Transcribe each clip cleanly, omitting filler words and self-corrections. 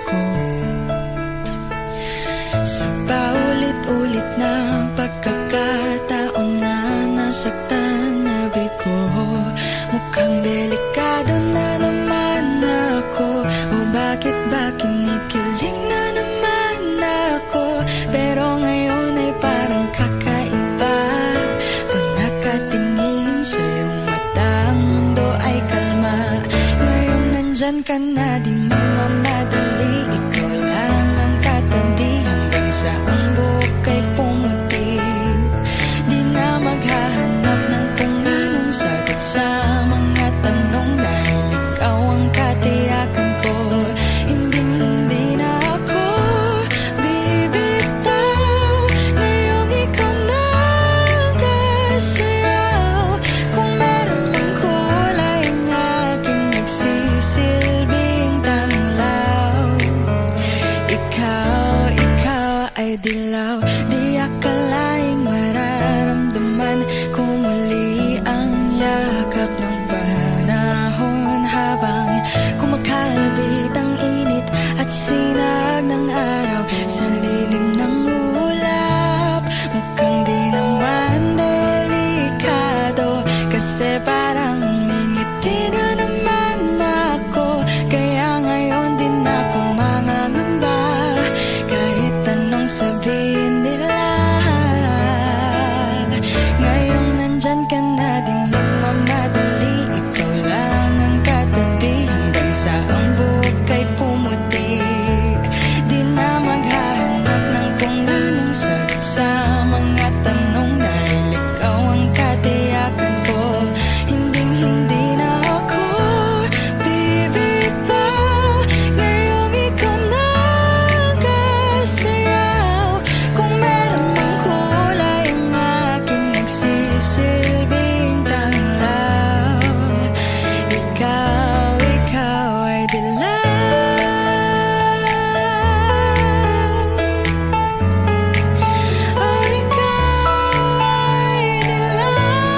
ko. Sa paulit-ulit na pagkakataon na nasaktan na bigo, mukhang delikado na naman ako. O bakit ba kinikilig na naman ako? Pero ngayon ay parang kakaiba. Pag nakatingin sa iyong mata, ang mundo ay kalma. Ngayon nandyan ka na, di magmamadali. Ikaw lang ang katabi hanggang sa ang buhok ay pumuti. Di na maghahanap ng kung anong sagot sa mga tanong, dahil ikaw ang katiyakan ko. Hindi na ako bibitaw. Ngayong ikaw na ang kasayaw. Kung meron mang kulay ang aking nagsisilbing tanglaw. Ikaw ay dilaw. Di akalaing mararamdaman ko muli ang yakap ng panahon, habang kumakalabit ang init at sinag ng araw sa lilim ng ulap. Mukhang di naman delikado, kasi parang umingiti na naman ako. Kaya ngayon din ako mangangamba, kahit anong sabihin nila. Ngayong nandyan ka na, di magmamadali. Ikaw lang ang katabi hanggang sa ang buhok ay pumutik. Di na maghahanap ng kung anong sagot sa mga tanong, dahil ikaw ang katiyakan ko. Hindi na ako bibitaw. Ngayong ikaw na ang kasayaw. Kung meron mang kulay ang aking nagsisilbing tanglaw. Ikaw ay dilaw. Oh, ikaw ay dilaw.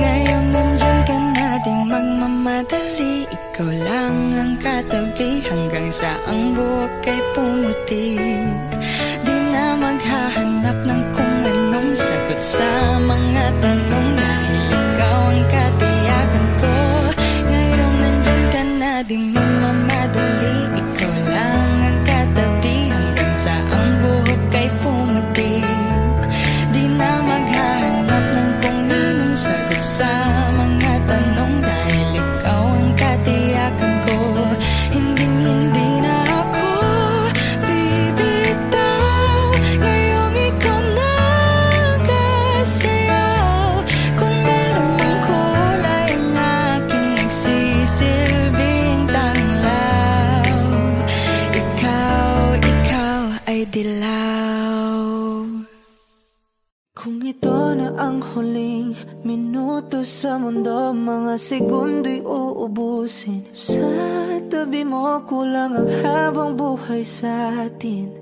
Ngayong nandyan ka na, di magmamadali. Ikaw lang ang katabi hanggang sa ang buhok ay pumutik. Di na maghahanap ng kung anong sagot sa mga tanong, dahil ikaw ang katiyakan ko. Ngayong nandyan ka na, di magmamadali. Ikaw lang ang katabi hanggang sa ang buhok ay pumutik. Di na maghahanap ng kung anong sagot sa mga tanong, dahil ikaw ang katiyakan ko. Hindi na ako bibitaw. Ngayong ikaw na ang kasayaw. Kung meron mang kulay ang aking nagsisilbing tanglaw. Ikaw ay dilaw. Kung ito na ang huling minuto sa mundo, mga segundo'y uubusin. Sa tabi mo kulang ang habang buhay sa atin.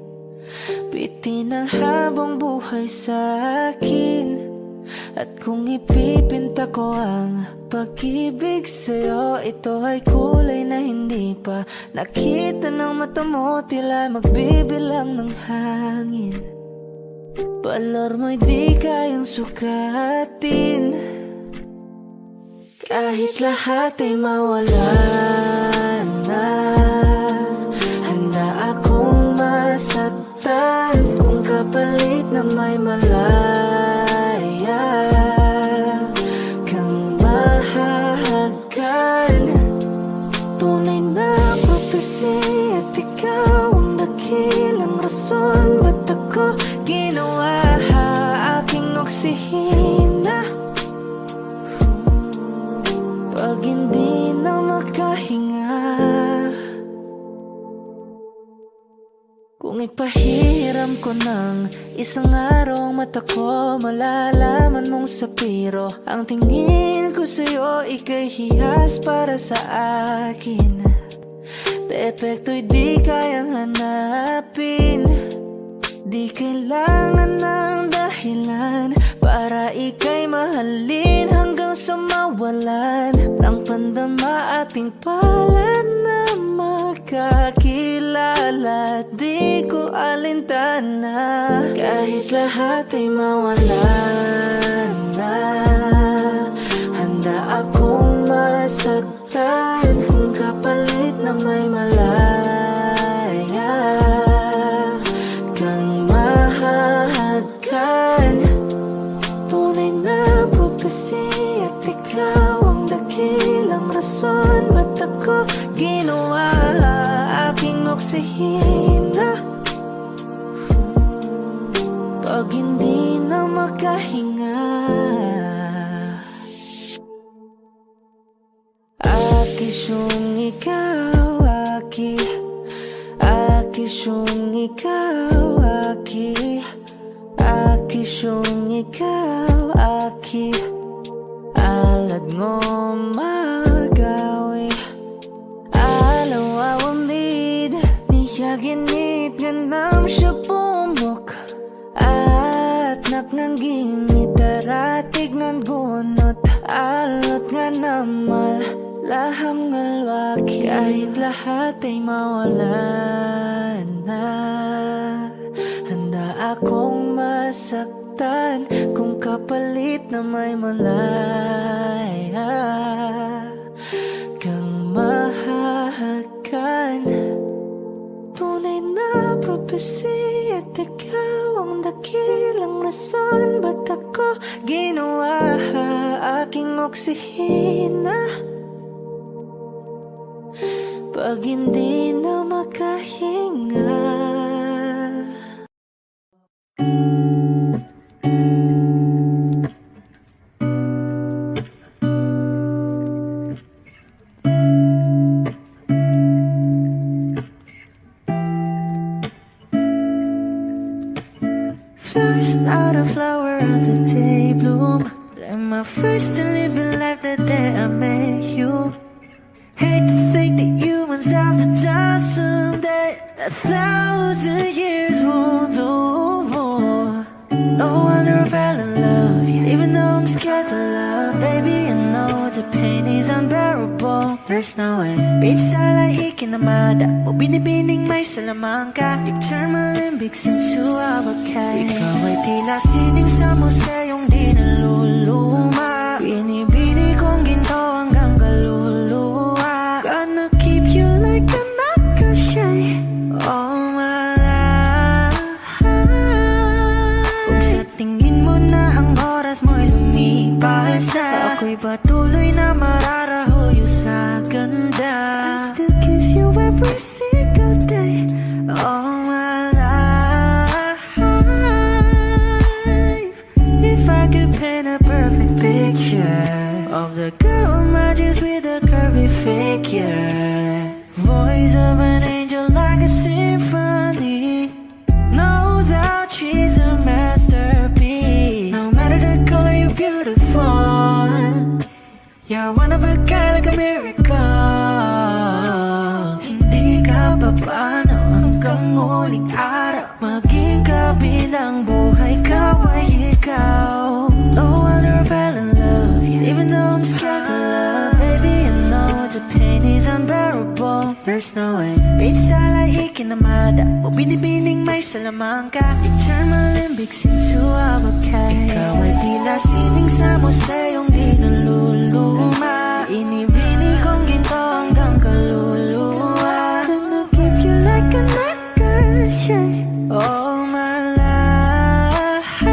Bitin ang habang buhay sa akin. At kung ipipinta ko ang pag-ibig sa'yo, ito ay kulay na hindi pa nakita ng mata mo, tila magbibilang ng hangin. Palor mo'y di kayang sukatin, kahit lahat ay mawala na. Handa akong masaktan kung kapalit na may malaya kang mahahagan. Tunay na propesya at ikaw ang dakilang rason ba't ako ginawa aking oksihina. Pag hindi na makahinga, kung ipahiram ko ng isang araw ang mata ko, malalaman mong sapiro ang tingin ko sa'yo, ika'y hiyas para sa akin. Depekto'y di kayang hanapin, di kailangan ng dahilan para ika'y mahalin hanggang sa mawala ating palad na magkakilala. Di ko alintana kahit lahat ay mawala na. Handa akong masaktan kung kapalit na may malaya kang mahahagkan. Tunay na propesya at ikaw ang dakilang rason ba't ako ginawa aking oksihina. Pag hindi na makahinga, akisyong ikaw, akisyong ikaw, akisyong ikaw, alad ngo magawi alaw awamid niyaginit ganam siya pumok at naknanggimit taratig ng gunot alot nga namal laham ngalwaki kahit lahat ay mawala na. Handa akong masaktan kung kapalit na may malaya kang mahahagkan. Tunay na propesya at ikaw ang dakilang rason ba't ako ginawa aking oksihina. Pag hindi na makahinga, flowers not a flower on the day bloom. Like my first and living life the day I met you. Hate to think that humans have to die someday. 1,000 years won't do more. No wonder I fell in love, yeah. Even though I'm scared to love, baby, I know the pain is unbearable. There's no way. Pinsala ikinamada o binibining may salamang ka. You turn my limbics into avocado. Ikaw ay tila sining sa museyong di naluluma. Binibini kong ginto hanggang kaluluwa. Gonna keep you like a nakashay all my life. Kung sa tingin mo na ang oras mo'y lumipas na, ako'y patuloy na mararahuyo sa ganda. I still kiss you every single day all my life. If I could paint a perfect picture of the girl on my dreams with a curvy figure, voice of an angel like a symphony, no doubt she's a masterpiece. No matter the color, you're beautiful. You're one of a kind, like a miracle. Hindi ka pa paano hanggang muling araw, maging kabilang buhay ka ay ikaw. No wonder I fell in love, yeah. Even though I'm scared to love, baby, I know the pain is unbearable. There's no way. Pinsala ikinamada o binibining may salamang ka. You turn my limbics into avocado. Ikaw ay tila sining sa museyong di naluluma. Inibini kong ginto hanggang kaluluwa. Gonna keep you like a nakashay all my life.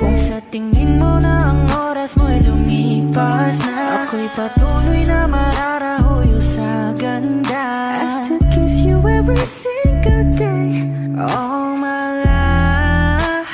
Kung sa tingin mo na ang oras mo'y lumipas na, ako'y patuloy na mararahuyo sa ganda. I still kiss you every single day all my life.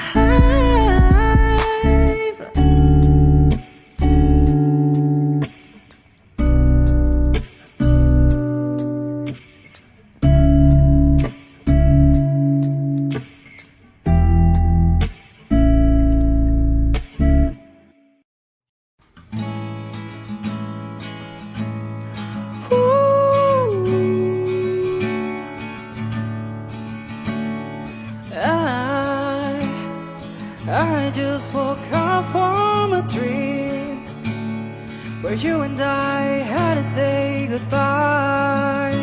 where you and I had to say goodbye.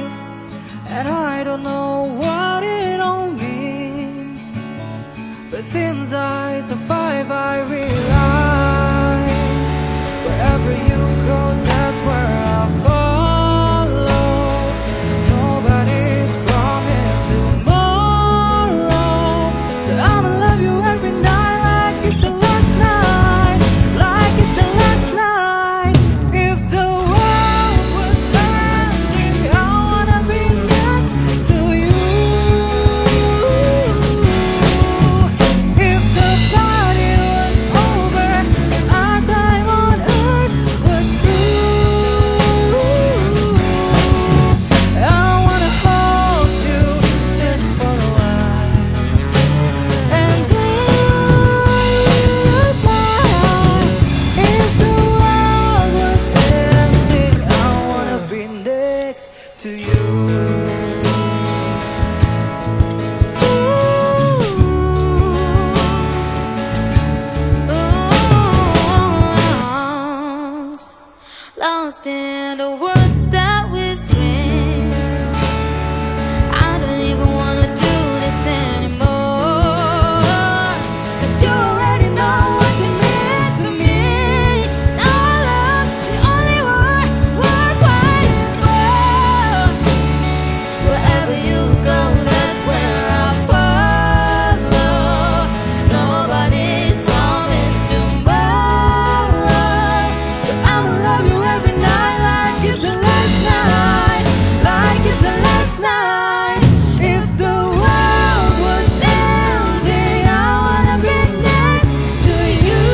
And I don't know what it all means, but since I survive I realize wherever you go, that's where I'll follow. Nobody's promised tomorrow, so I'ma love you every night like it's the last night, like it's the last night. If the world was ending, I wanna be next to you. If the party was over and our time on earth was through, I wanna hold you just for a while and dance like if the world was ending, I wanna be next to you. Lost in the words that we scream. I don't even wanna do this anymore, 'cause you already know what you mean to me. Now love's the only word worth fighting for. Wherever you go, that's where I'll follow. Nobody's promised tomorrow, so I'ma love you every night like it's the last night, like it's the last night. If the world was ending, I wanna be next to you.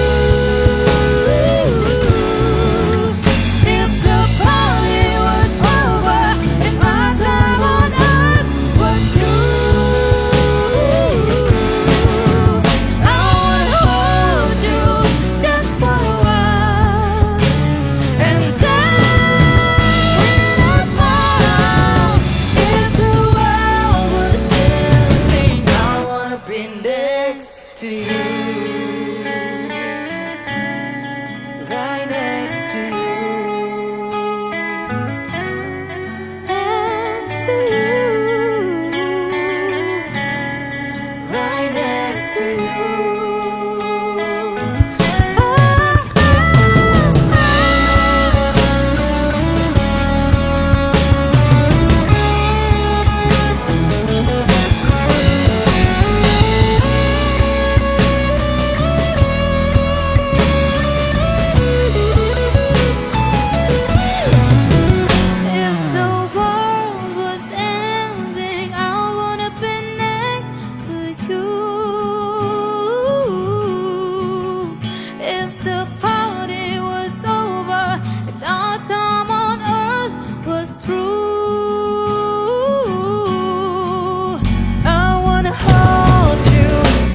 If the party was over and my time on earth was through, I wanna hold you just for a while and dance smile. If the world was ending, I wanna be next to you, right next to you, next to you, right next to you. If the world was ending, I wanna be next to you. If the party was over and our time on earth was through, I wanna hold you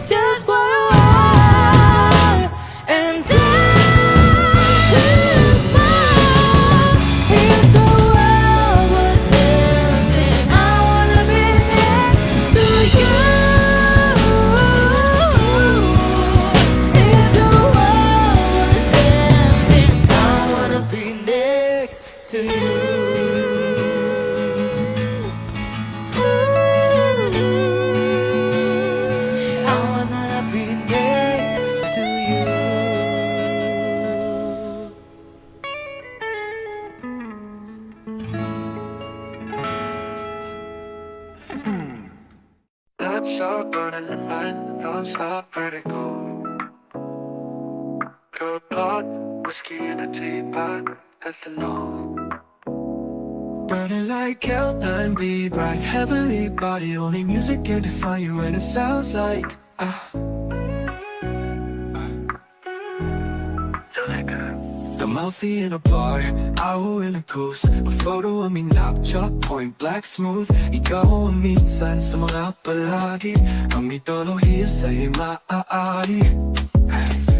just for a while and dance smile. If the world was ending, I wanna be next to you. If the world was ending, I wanna be next to you. I wanna be next to you. Bloodshot burning the night, don't stop vertigo. Cold blood, whiskey in a teapot, ethanol. Burning like L9B, bright heavenly body. Only music can define you, and it sounds like the mouthy in a bar, owl in a goose. A photo of me knock, chalk point, black smooth. Ikaw ang minsan sa mga palagi, ang mitolohiya sa'y maaari.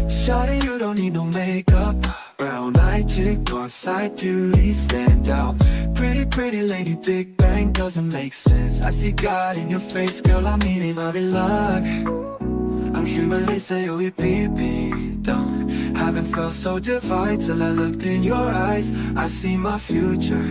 Shawty, you don't need no makeup. Brown eyed chick, dark side beauty, stand out. Pretty, pretty lady, Big Bang doesn't make sense. I see God in your face, girl, I'm eating my luck. Ang himalay sa'yo ipipintang Haven't felt so divine till I looked in your eyes. I see my future,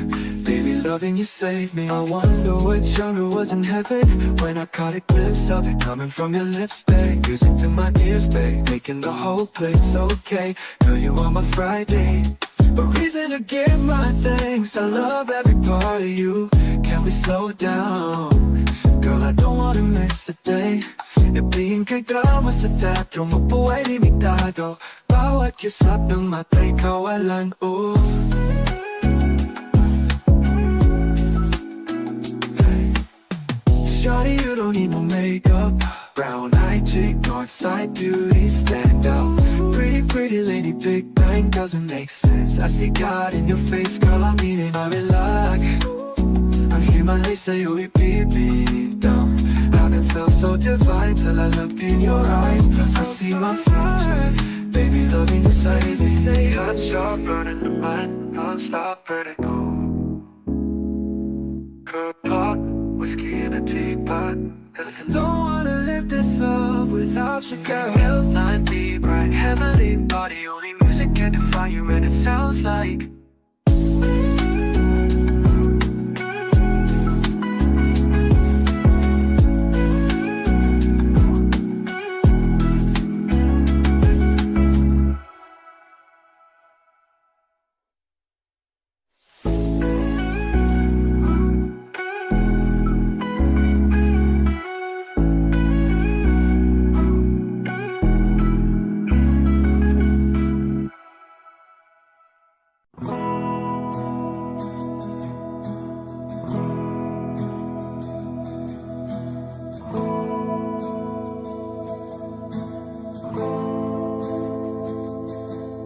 baby, loving you saved me. I wonder what genre was in heaven when I caught a glimpse of it coming from your lips, babe. Music to my ears, babe, making the whole place okay. Girl, you are my Friday, a reason to give my thanks. I love every part of you. Can we slow down? Girl, I don't wanna miss a day. Ibigin kay drama sa teatro, mabuhay limitado. Bawat kisap ng mata'y kawalan, oh. Shawty, you don't need no makeup. Brown-eyed chick, north-side beauty, stand out. Pretty lady, big bang doesn't make sense. I see God in your face, girl, I mean it, I relax. Ang himalay sa'yo, ibibig down. Haven't felt so divine till I looked in your eyes. I see my future, baby, loving you, say they say hot shot, burning the mind, non-stop vertigo. Curb pop, whiskey in a teapot. Don't wanna live this love without you, girl. Helltime be bright, heavenly body. Only music can define you, and it sounds like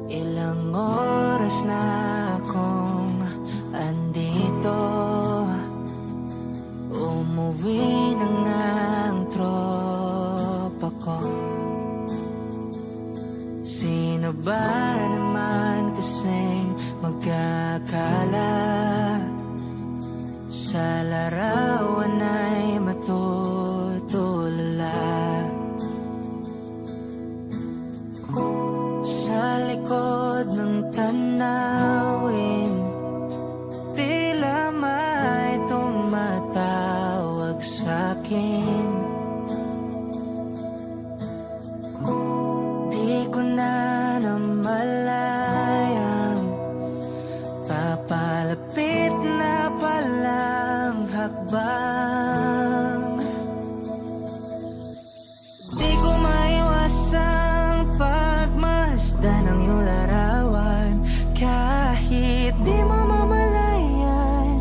Ilang oras na akong andito. Umuwi na nga ang tropa ko. Sino ba naman kasing magkakala sa larawan ay matutulala? Sa likod ng tanawin, tila may tumatawag sa'kin. Di ko na namalayang papalapit na palang hakbang. Di ko maiwasang pagmasdan ng iyong larawan. Kahit di mo mamalayan,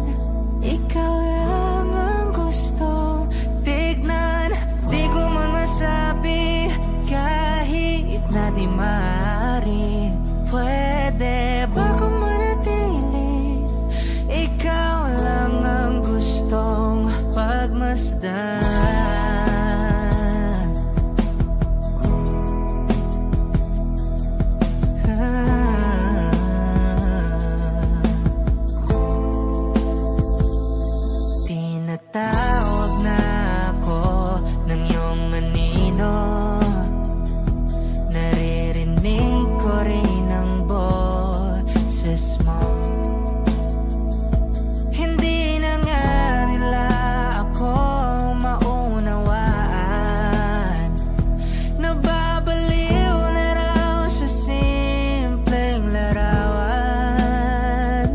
ikaw lang ang gustong tignan. Di ko man masabi kahit na di maaari. Pwede ba kung manatili? Ikaw lang ang gustong pagmasdan. Tinatawag na ako ng iyong anino. Naririnig ko rin ang boses mo. Hindi na nga nila ako maunawaan. Nababaliw na raw sa simpleng larawan.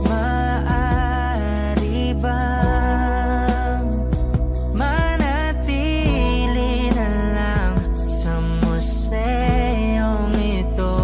Maaari bang manatili na lang sa museyong ito?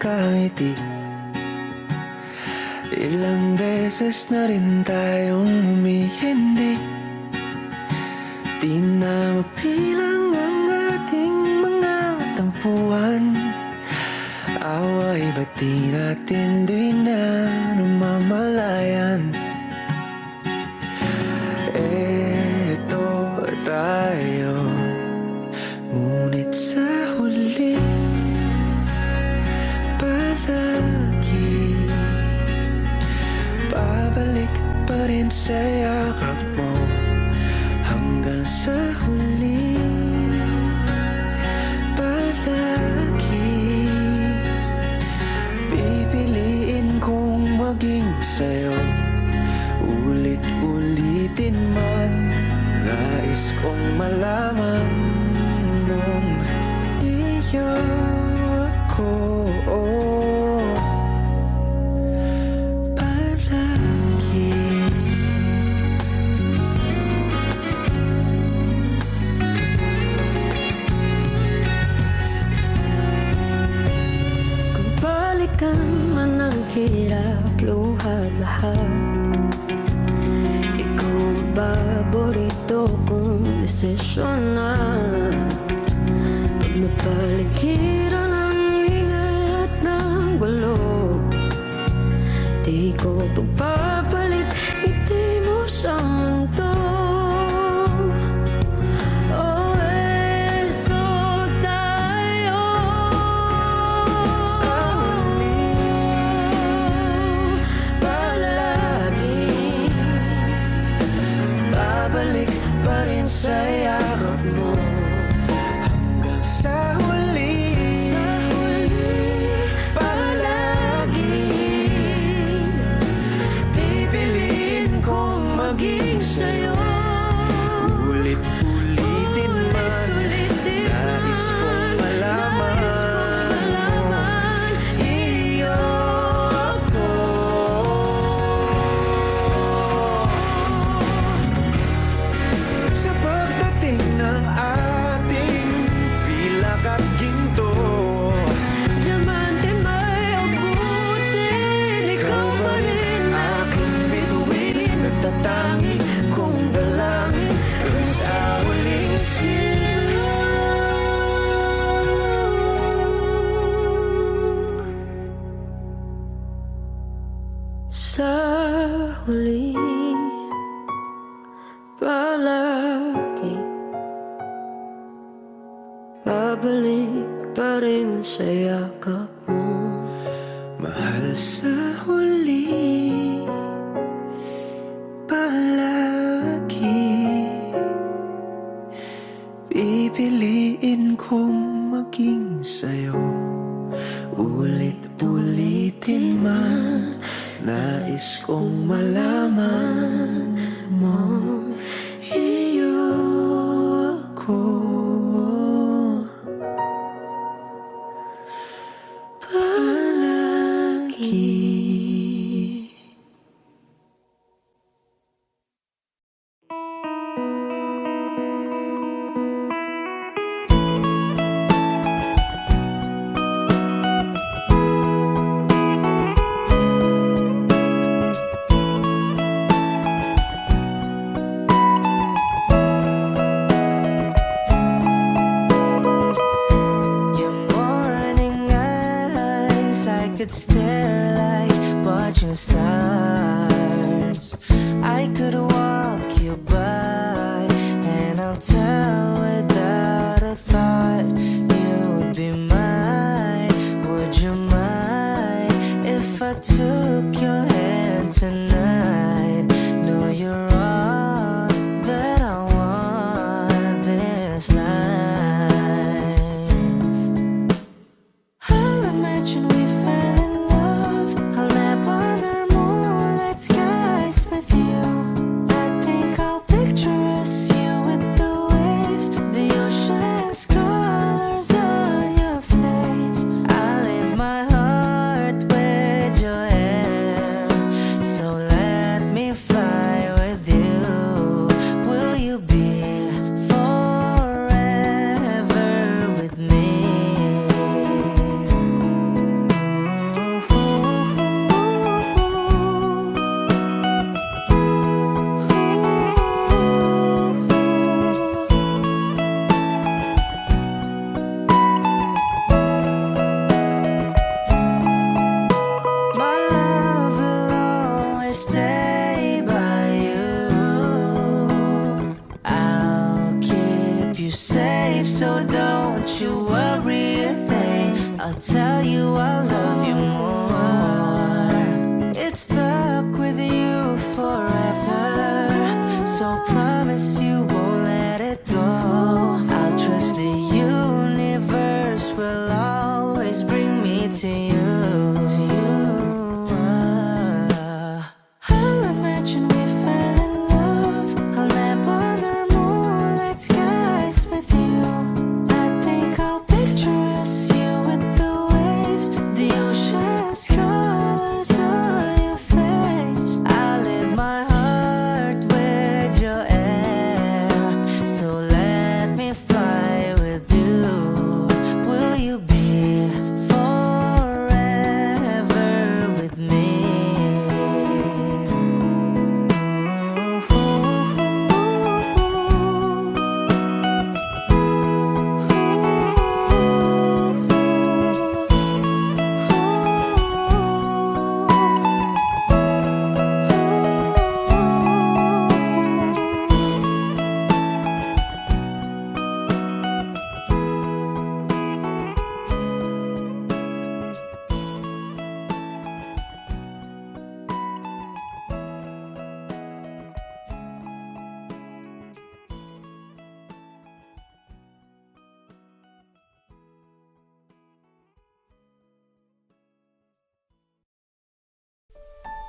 nakangiti. Ilang beses na rin tayong humihindi. Di na mapilang ang ating mga tampuhan. Away ba't di natin di na namamalayan? Eto tayo, ngunit sa huli palagi babalik pa rin sa yakap mo. Hanggang sa huli palagi pipiliin kong maging sa'yo. Ulit-ulitin man, nais kong malaman nung iyo ako palagi. Kung balikan man ang hirap, luhat lahat, ikaw ang paborito kong desisyon na. Pag napaligiran ang ingay at ng gulo, di ko pagpapalit ngiti mo sa mundo. Oh, eto tayo Sa huli palagi babalik pa rin sa yakap mo. Hanggang sa huli palagi pipiliin kong maging sa'yo. Ulit-ulitin man, nais kong malaman iyo ako. Sa pagdating ng ating pilak at ginto, diamante may abutin, ikaw pa rin aking bituin, nagtatangi kong dalangin hanggang sa huling silo. sa huli palagi babalik pa rin sa yakap mo. Mahal, sa huli palagi pipiliin kong maging sa'yo. Ulit-ulitin man, nais kong malaman mo iyo ako palagi. Your morning eyes, I could stare like watching stars. I could walk you by, and I'll tell without a thought you would be mine. Would you mind if I took your hand tonight? No, you're all that I want this life. I'll imagine we fell in love. I'll nap under moonlit skies with you. I think I'll picture us, you with the waves, the ocean's colors on your face. I leave my heart with your head.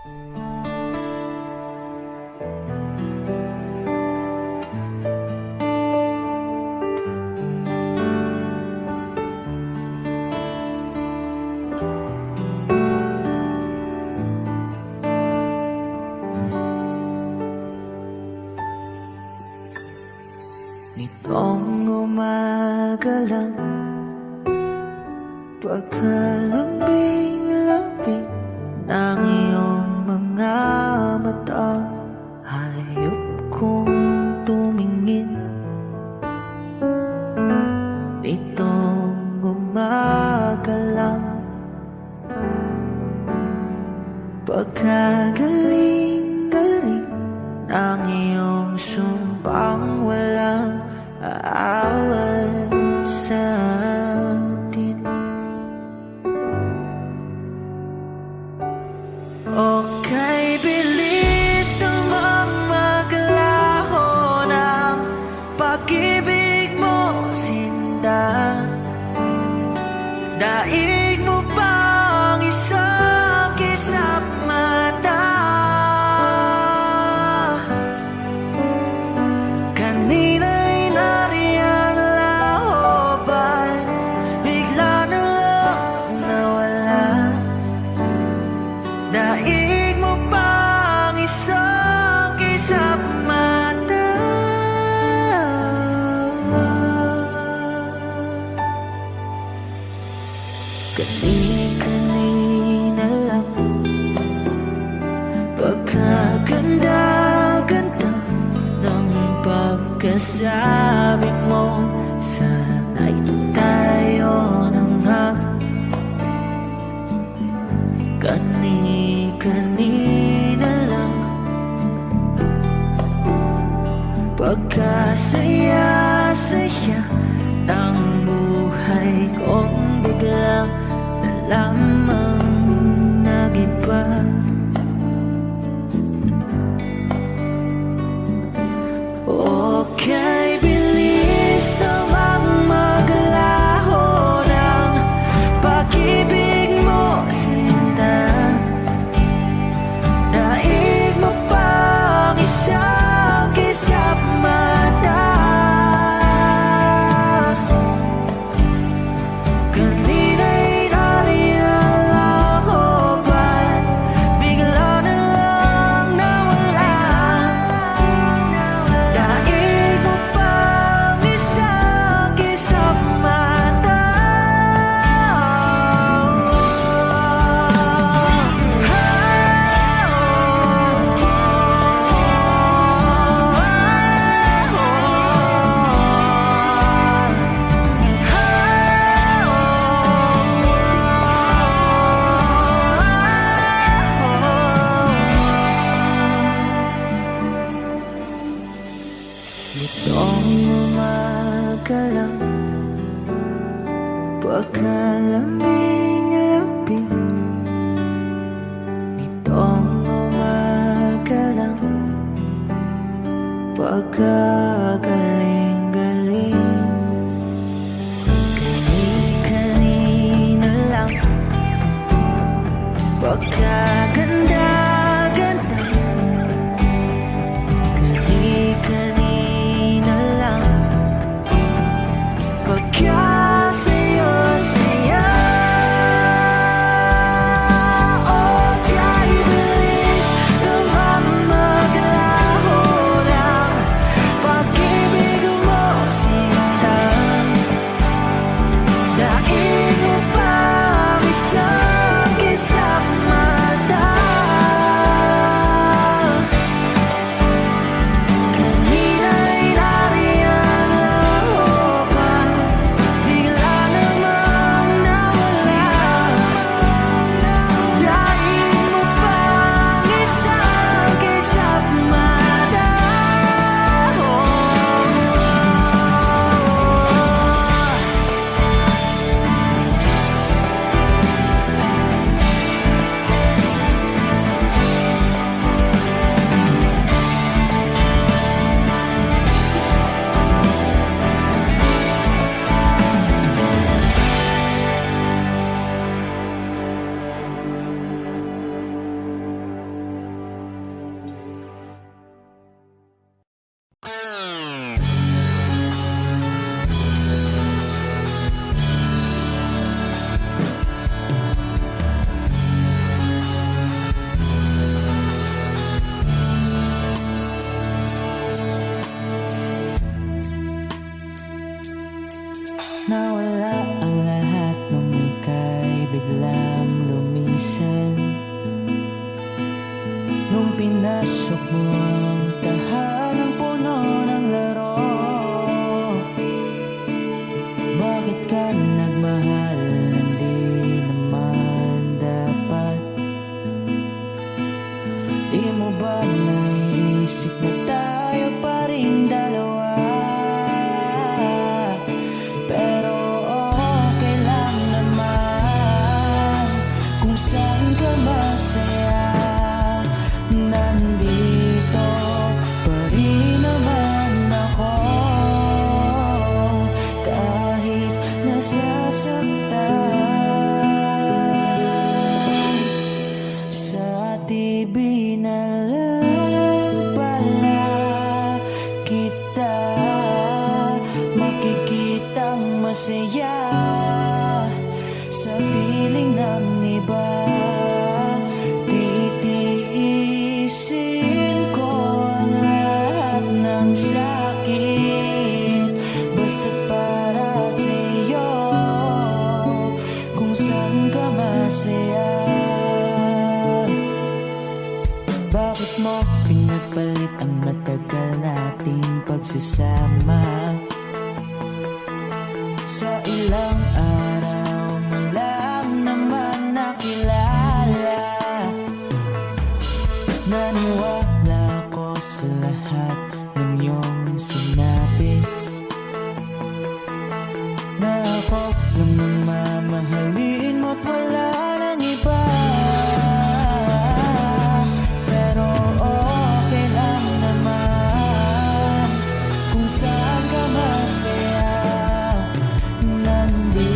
Nitong umaga lang, pagkalambing-lambing ng iyong mga mata, hayop kong tumingin. Nitong umaga lang, pagkagaling-galing ng iyong sumpang walang aawat sa atin. Okay, bilis namang maglaho ng pag-ibig mo, sinta. Daig mo pang isang kisap mata. Kanina'y nariyan lahoban, bigla na lang nawala. Daig mo pang isang kisap mata. Kani-kanina lang, pagkaganda-ganda ng pagkasabi mo, sana'y tayo na nga. Kani-kanina lang, pagkasaya-saya ng buhay kong biglang lamang nag-iba. Okay, bilis namang maglaho ng pag-ibig mo, sinta. Daig mo pang isang kisap mata. Kanina'y nariyan lahoban, bigla na lang nawala. Daig mo pang isang kisap mata. Nitong umaga lang, pagkalambing-lambing. Nitong umaga lang, pagkagaling-galing. Kani-kanina lang, pagkaganda-ganda. Kani-kanina lang, pagkasaya-saya. Okay, bilis namang maglaho ng pag-ibig mo, sinta. Daig mo pang isang kisap mata. Pinasok mo ang tahanang puno ng laro. Bakit ka nagmahal? Hindi naman dapat. Di mo ba naisip na tayo pa rin dalawa? Pero okay lang naman kung saan ka masaya. Nandito pa rin naman ako kahit nasasaktan. Sa TV na lang pala kita makikitang masaya sa piling ng iba. Titiisin ko ang lahat ng sakit basta't para sa'yo kung saan ka masaya. Bakit mo pinagpalit ang matagal nating pagsasama? Sa ilang araw mo lang naman nakilala. Naniwala ko sa lahat ng iyong sinabi, na ako lang ang mamahalin mo't wala nang iba. Pero okay lang naman kung saan ka masaya. Nandito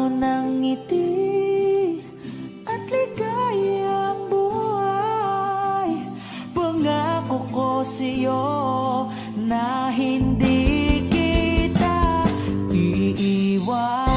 mo ng ngiti at ligayang buhay. Pangako ko sa'yo na hindi kita iiwan.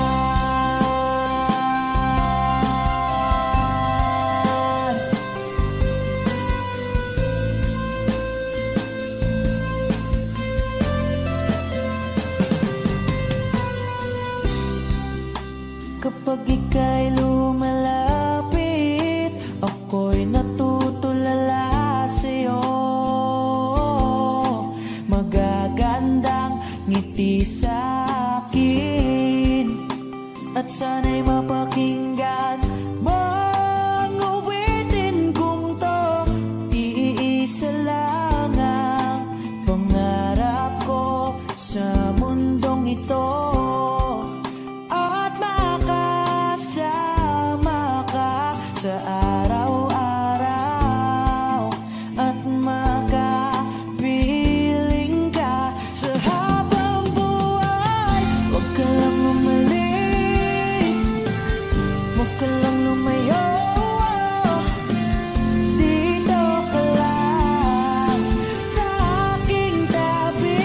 Kapag ika'y lumalapit, ako'y natutulala sa'yo. Magagandang ngiti sa'kin at sana'y mapakinggan mang awitin kong to. Iisa lang ang pangarap ko sa mundong ito, at makasama ka sa araw-araw at makapiling ka sa habang buhay. Huwag ka lang umalis, huwag ka lang lumayo. Dito ka lang sa aking tabi.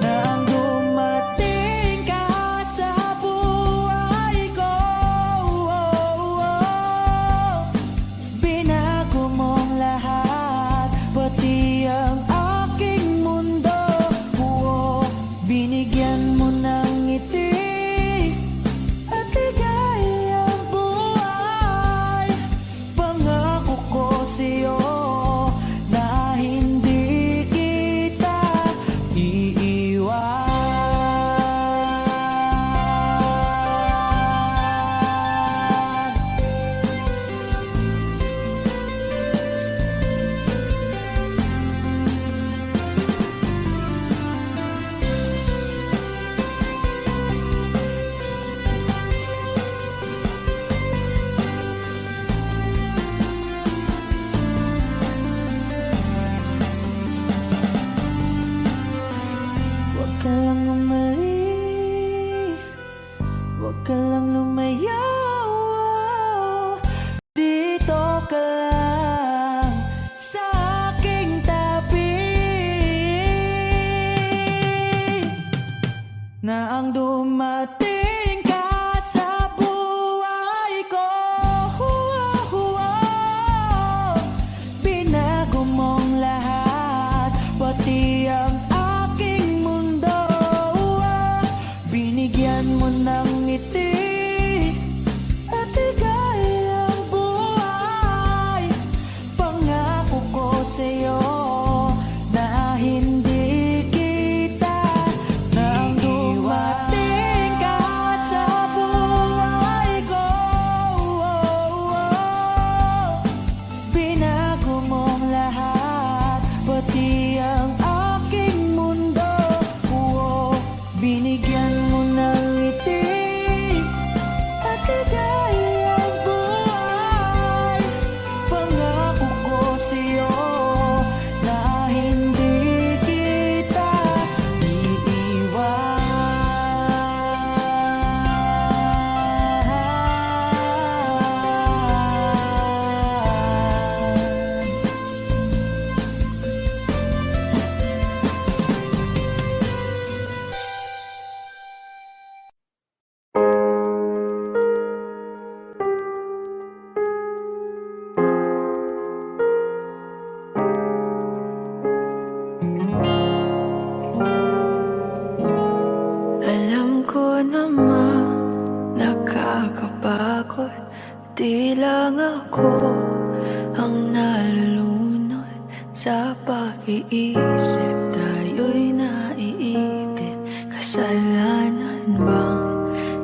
Nang dumating ka sa buhay ko, binago mong lahat, pati ang aking mundo. Binigyan mo ng ngiti at ligayang buhay. Pangako ko sa'yo na hindi kita iiwan. Huwag ka lang umalis, huwag ka lang lumayo. Dito ka lang sa aking tabi. Nang dumating ka sa buhay ko, binago mong lahat, pati ang aking mundo. Binigyan mo ng ngiti at ligayang buhay. Pangako ko sa'yo na hindi kita nang dumating ka sa buhay ko. Binago mong lahat, pati ang aking mundo. Binigyan mo ng ngiti at ligayang buhay. Pangako ko sa'yo na hindi kita iiwan. Alam ko naman nakakapagod, di lang ako ang nalulunod sa pag-iisip. Tayo'y naiipit, kasalanan bang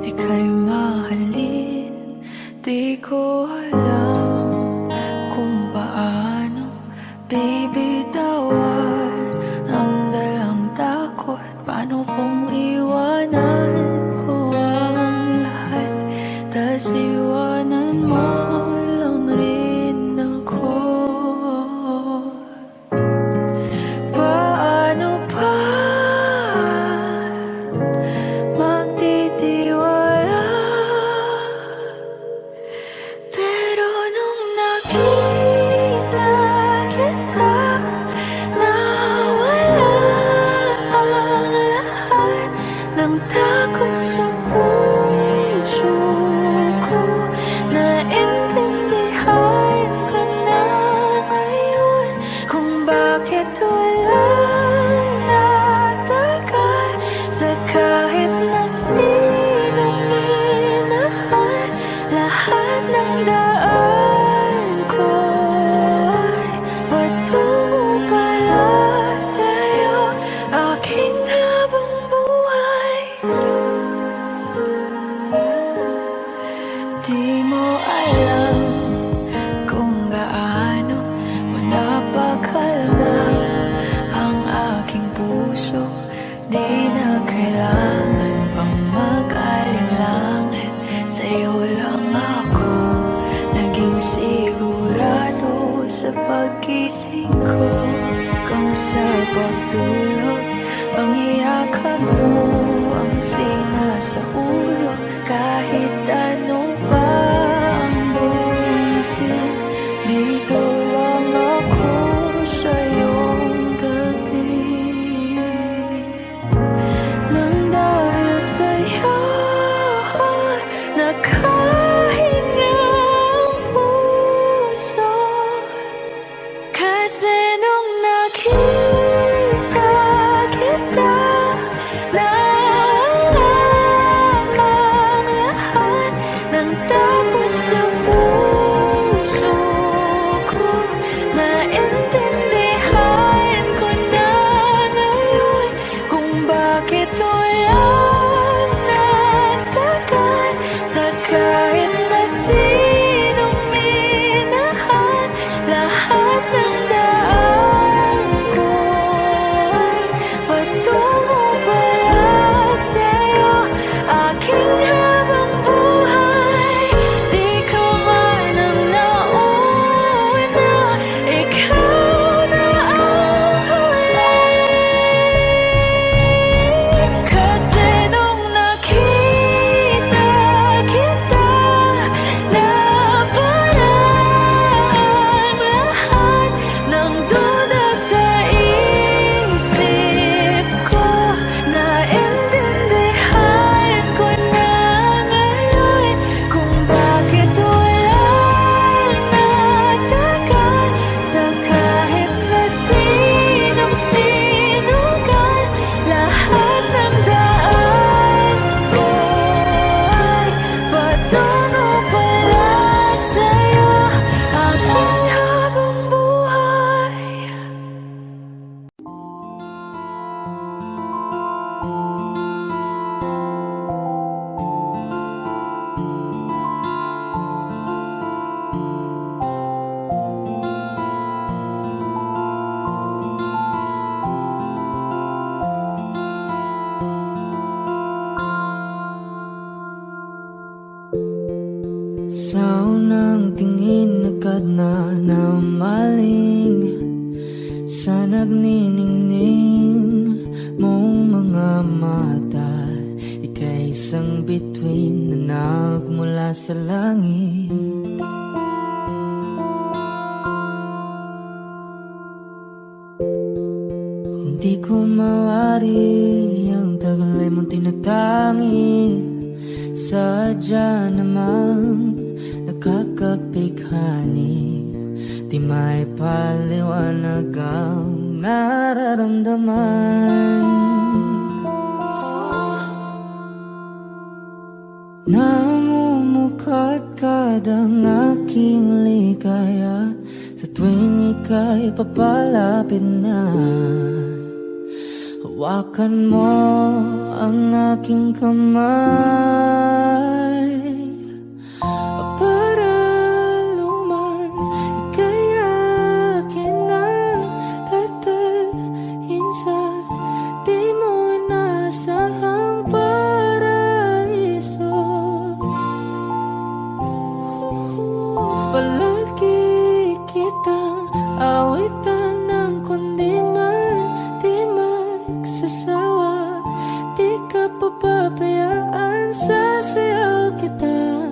ika'y mahalin? Di ko alam kung paano bibitawan ang dalang takot. Paano kung iwanan ko ang lahat, tas iwanan mo lang rin ako? Paano pa puso. Di na kailangan pang mag-alinlangan, sa'yo lang ako naging sigurado sa pag-gising ko. Kung sa pagtulog, pangiyakap mo ang sinasa ulo. Kahit ano pa ang dumating, dito lang ako sa iyong tabi. Nang dahil sa'yo nakahinga ang puso, kasi nung nakita kita, naalala ang lahat ng takot sa puso ko. Naintindihan ko na ngayon kung bakit walang nagtagal sa kahit na sinong minahan. Lahat ng daan ko ay patungo pala sa'yo, aking habang buhay. Di ka man ang nauna, ikaw na ang huli. Kasi nung nakita kita, naparaan lahat ng duda sa isip ko. Naintindihan ko na ngayon kung bakit walang nagtagal sa kahit na sinong sinugal. Lahat ng daan ko ay patungo pala sa'yo, aking habang buhay. Sa unang tingin agad na namaling sa nagniningning mong mga mata. Ika'y isang bituin na nagmula sa langit. Hindi ko mawari ang tagal ay mong tinatangi. Sadya namang nakakapighani, di may paliwanag ang nararamdaman. Namumukadkad ang aking ligaya sa tuwing ika'y papalapit na. Hawakan mo ang aking kamay para luman, ika'y akin na tatalhin sa di mo inasahang paraiso. Palagi kitang awitan ng kundi man di magsasawa. Di ka papabayaan, sasayaw kita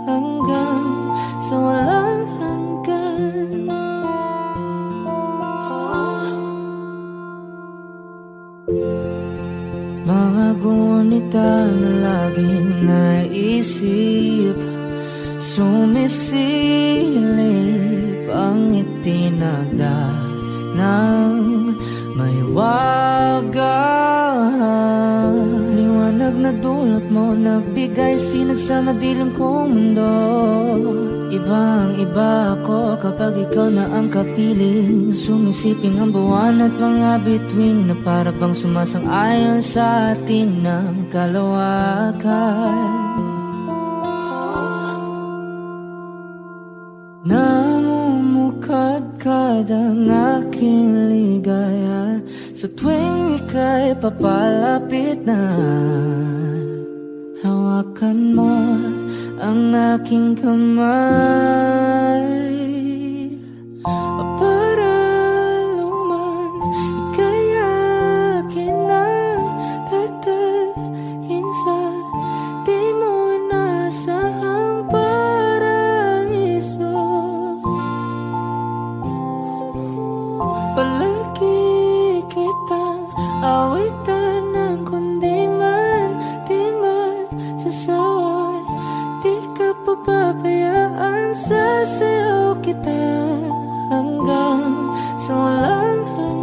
hanggang sa walang hanggan. Mga gunita na laging naisip, sumisilip ang itinagda ng may wagang liwanag na dulot mo, nagbigay sinag sa madilim kong mundo. Ibang iba ako kapag ikaw na ang kapiling, sumisiping ang buwan at mga bituin na para bang sumasang-ayon sa atin ng kalawakan. Namumukadkad ang aking ligaya Sa tuwing ika'y papalapit na, hawakan mo ang aking kamay. Para luman, ika'y akin ang tatalhin sa di mo nasahang paraiso. Palagi kitang awitan ng kundi man, di man sasaway. Di ka papabayaan, sasayaw kita hanggang sa walang hanggan.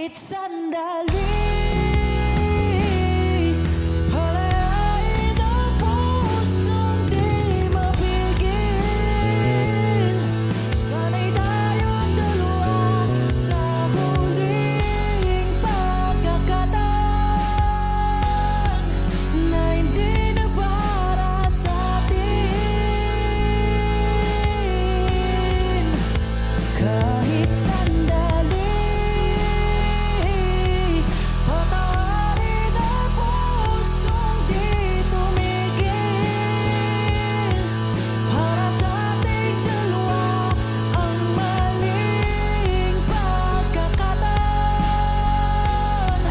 kahit sandali. Palayain ang pusong di mapigil. Sana'y tayong dalawa sa huling pagkakataon na hindi na para sa atin. Kahit sandali, patawarin ang pusong di tumigil. Para sa ating dalawa ang maling pagkakataon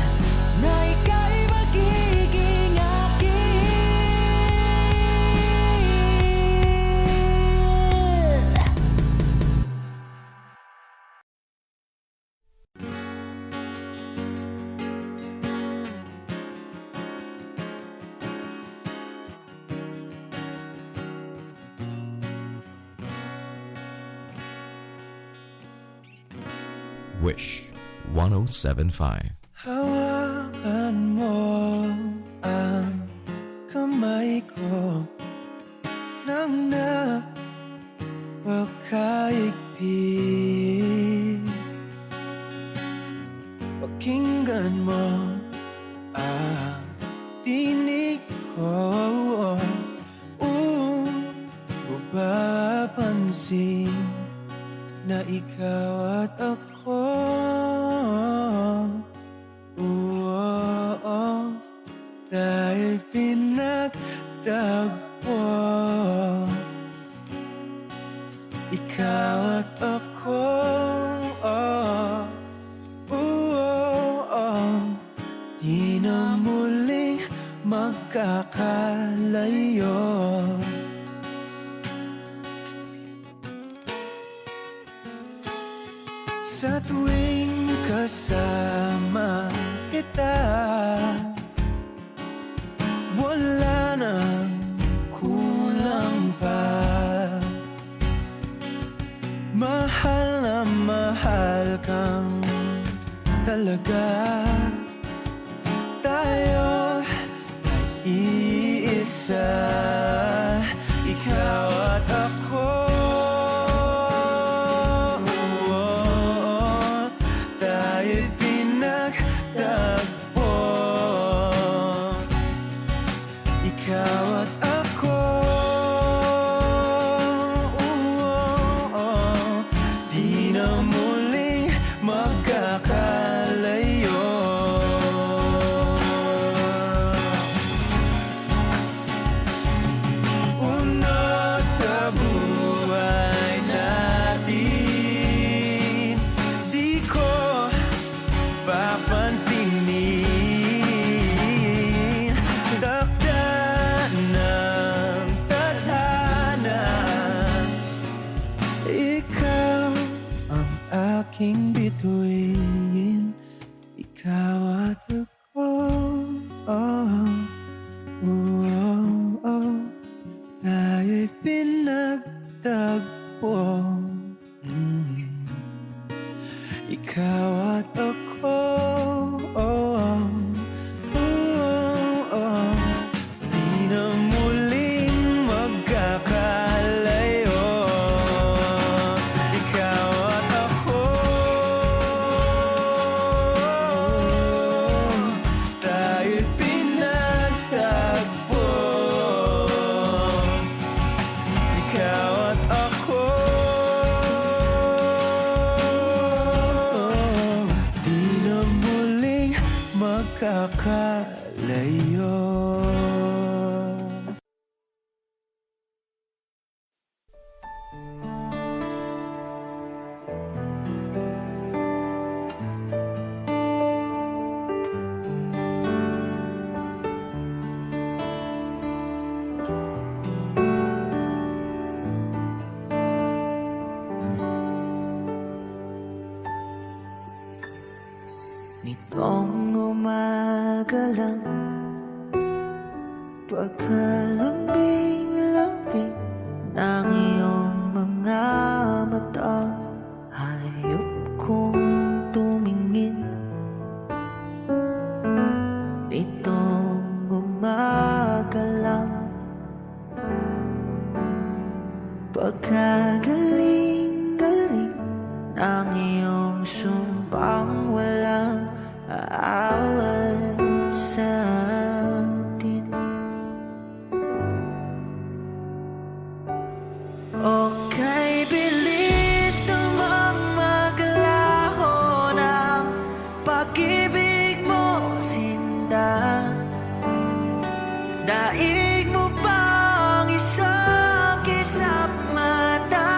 na ika'y magiging akin. Wish 1075. Hawakan mo ang kamay ko nang napakaigpit. Pakinggan mo ang tinig ko. Mapapansin na ikaw at ako, dahil pinagtagpo. Ikaw at ako, di na muling magkakalayo. Sa tuwing kasama kita, wala nang kulang pa. Mahal na mahal kang talaga. Tayo ay iisa, ikaw at ako. Tayo'y pinagtagpo, ikaw at ako. Di na muling magkakalayo. Una sa buhay natin, di ko papansinin. Takda ng tadhana, ikaw ang aking bituin, ikaw at ako. Tayo'y pinagtagpo, ikaw at ako. Di na muling magkakalayo. Ikaw at ako, tayo'y pinagtagpo. Ikaw at ako, di na muling magkakalayo. Nitong umaga lang, pagkalambing-lambing ng iyong mga mata, hayop kong tumingin ang iyong sumpang walang aawat sa atin. Okay, bilis namang maglaho ng pag-ibig mo, sinta. Daig mo pang isang kisap mata.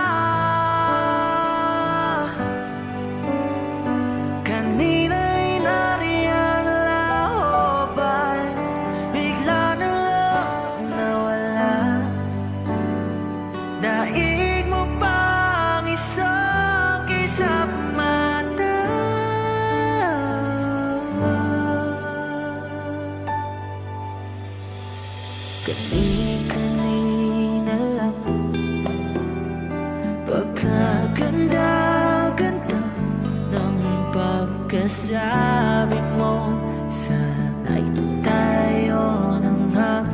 Kanina'y nariyan lahoban, bigla na lang nawala. Daig mo pang isang kisap mata. Kani-kanina lang, pagkaganda-ganda ng pagkasabi mo. Sana'y tayo na nga.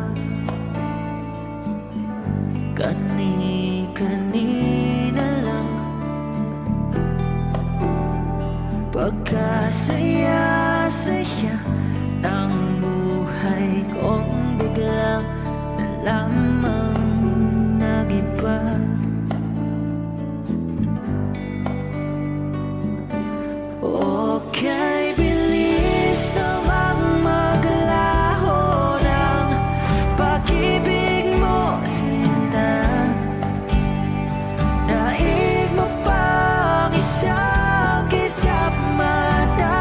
Kani-kanina lang, pagkasaya-saya ng buhay kong biglang lamang nag-iba. Okay, bilis naman maglaho ng pag-ibig mo, sinta. Daig mo pang isang kisap mata.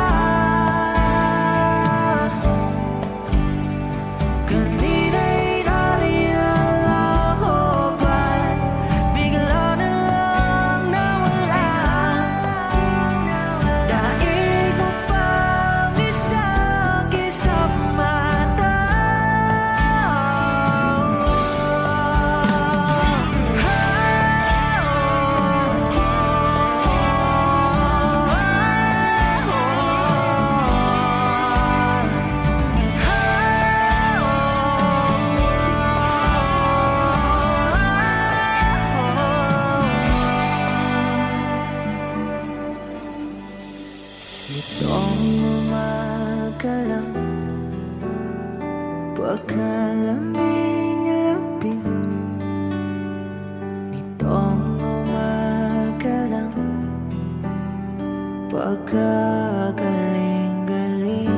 Kanina'y nariyan lahoban, bigla na lang nawala. Daig mo pang isang kisap mata. Nitong umaga lang, pagkalamig-lamig. Nitong umaga lang, pagkagaling-galing.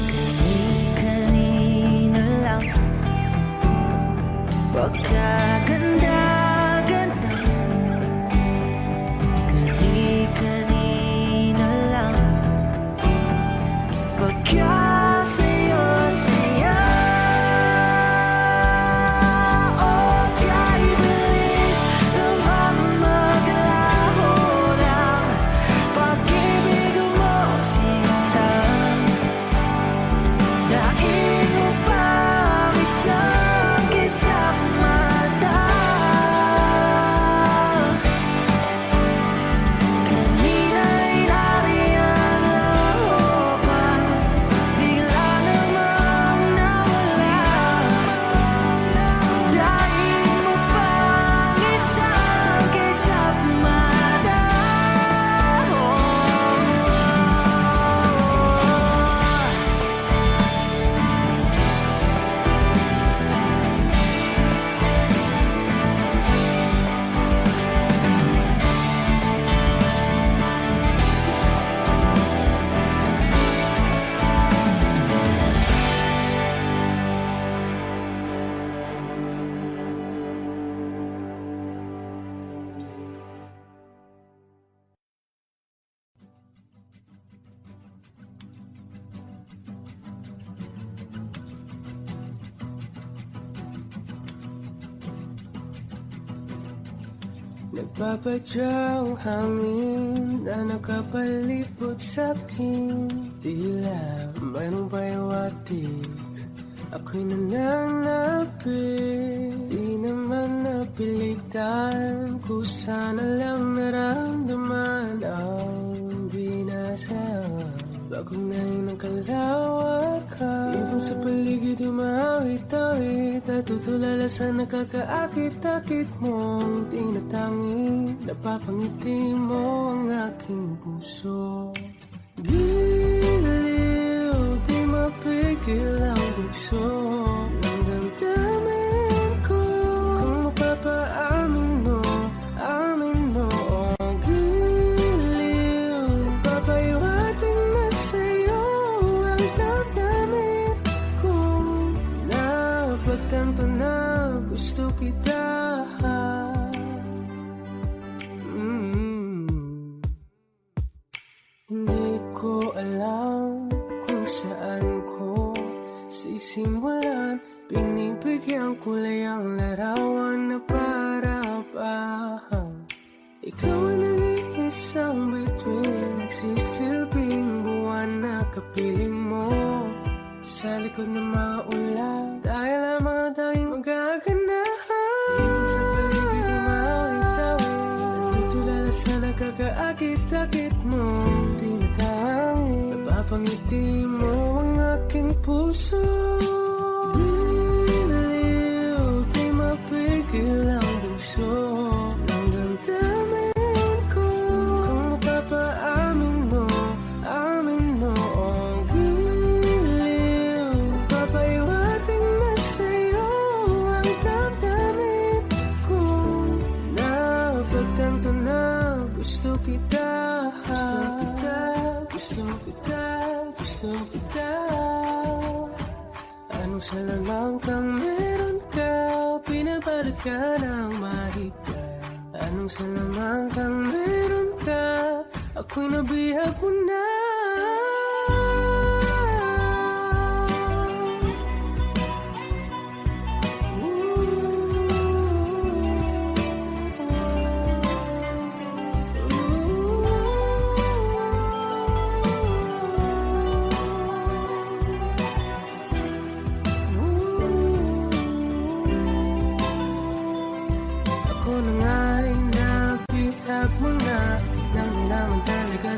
Kani-kanina lang, pagkaganda-ganda. Kani-kanina lang, pagkasaya-saya. Okay, bilis naman maglaho ng pag-ibig mo, sinta. Daig mo pang isang kisap mata. Kanina'y nariyan lahoban, bigla namang nawala. Daig mo pang isang kisap mata. Nagpapadyang hangin na nakapalipot sa'kin. Tila mayroong payawatig, ako'y nananapit. Di naman napilitan, kusa na lang naramdaman ang di nasa. Bagong nahin ang kalawak ka, ibang sa paligid umawit-awit. natutulala sa nakakaakit-akit mong tinatangi. Napapangiti mo ang aking puso. Giliw, di mapigil ang bugso ng damdamin ko. Kung mapapaamin mo, amin mo. Oh, giliw, papaiwating na sa'yo ang damdamin ko. Napagtanto na gusto kita. Hindi ko alam kung saan ko sisimulan. Pinibigyan kulay ang larawan na para pa. Ikaw ang nag-iisang bituin, nagsisilbing buwan na kapiling mo. Sa likod ng mga ulan, tayo lamang tayong magaganahan. Sa paligid ng mawit-tawid, natutulala sa nakakaakit-akit mo. Napapangiti mo ang aking puso. Giliw, di mapigil ang bugso ng damdamin ko. Kung mapapaamin mo, amin mo. Oh, giliw, papaiwating na sa'yo ang damdamin ko. Napagtanto na gusto kita. Gusto kita, gusto kita. Anong salamang kang meron ka, pinapalit ka ng mahika. Anong salamang kang meron ka, ako'y nabihag mo na.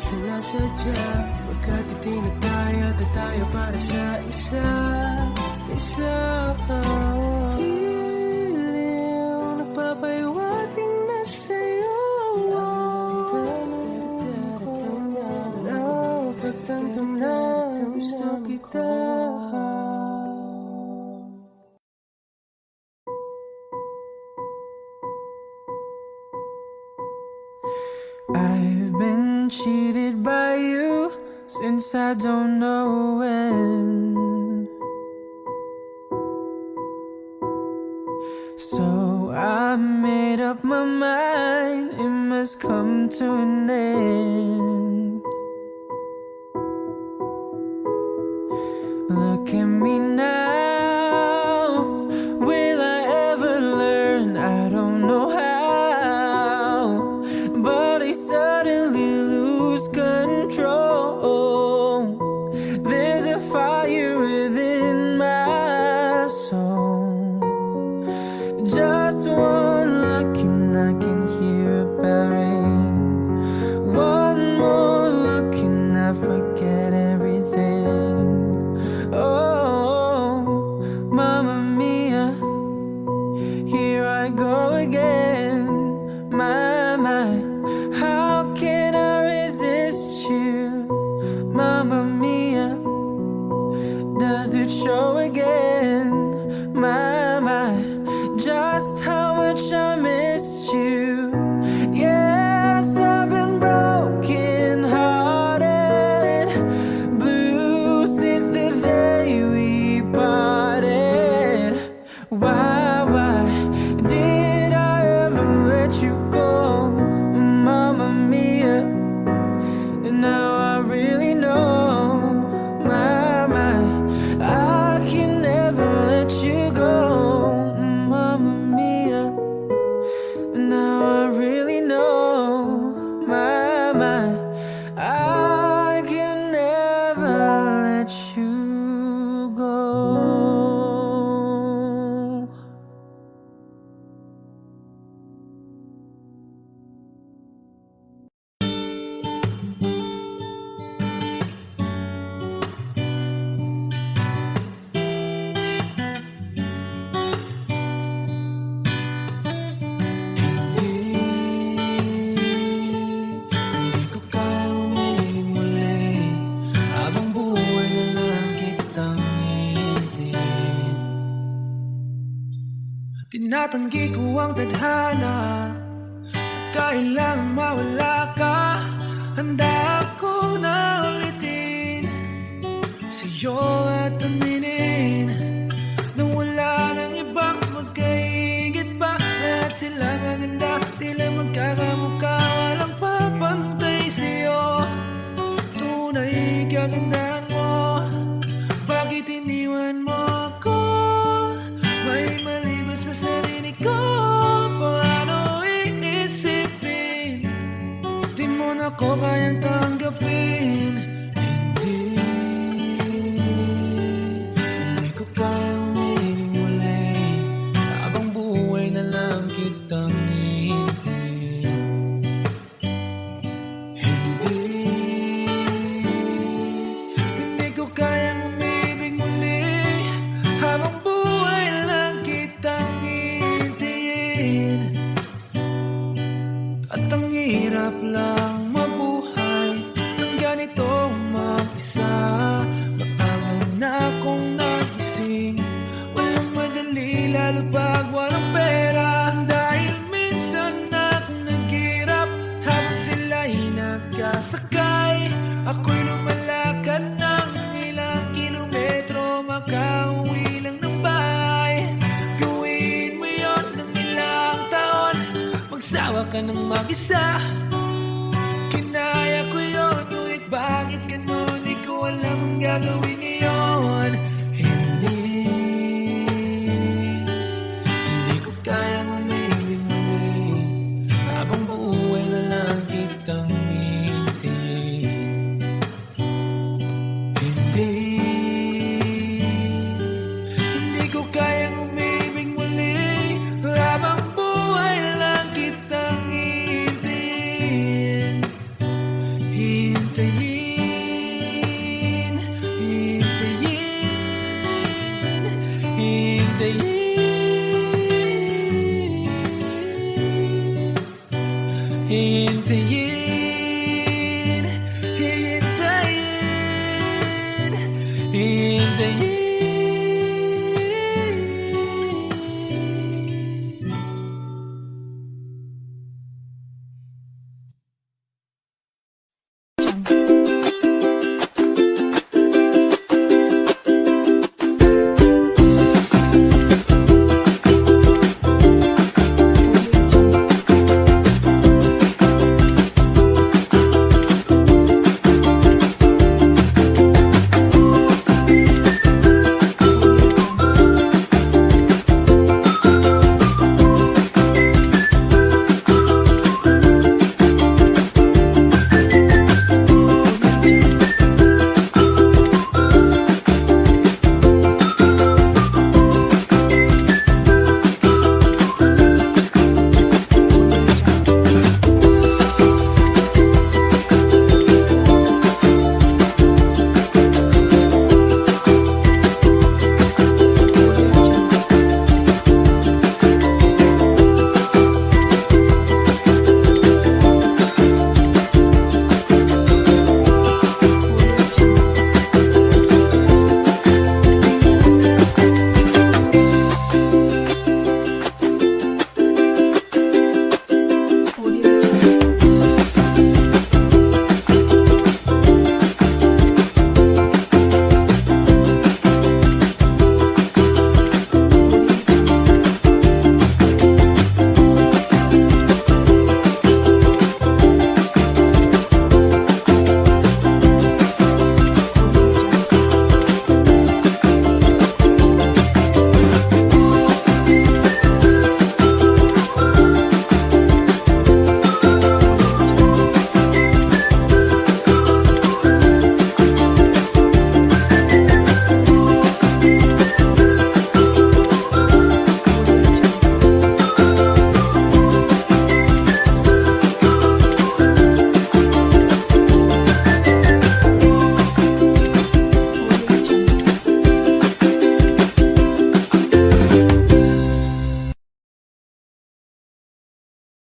Sinasadya, pagkat itinag tayo at tayo para sa isa. Giliw, nagpapaiwating na sa'yo napagtanto na gusto kita. I've been cheated by you since I don't know when. So I made up my mind, it must come to an end. Look at me now, will I ever learn? I don't know how, but I suddenly lose control. There's a fire within my soul. Just one look and I can hear a bell ring. One more look and I forget everything. Oh, Tinatanggi ko ang tadhana at kailangang mawala ka. Handa ako na ulitin sa'yo at aminin na wala nang ibang magkaigit pa. Lahat sila maganda, tila magkakamukha, walang papantay sa'yo. Tunay kagandahan mo, bakit iniwan mo ako? May mali ba sa sarili ko? Paano iisipin? Di mo na ko kayang tanggapin. Hindi ko kayang umiling muli, habang buhay na lang kitang hihintayin. Hindi ko kayang umibig muli, habang buhay lang kitang hihintayin. At ang hirap lang mabuhay ng ganito mag-isa. Maangal na akong nagising, walang madali lalo pag walang pera. Dahil minsan akong naghirap habang sila'y nagkasakay. Ako'y lumalakad ng ilang kilometro, makauwi lang ng bahay. Gawin mo yun ng ilang taon, magsawa ka ng mag-isa. Kinaya ko yun, ngunit bakit ganon? Di ko alam ang gagawin ngayon. Hindi ko kayang umibig muli, habang buhay na lang kitang hihintayin. Hindi ko kayang umibig muli, habang buhay na lang kitang hihintayin. Hintayin, hintayin, hintayin, hintayin.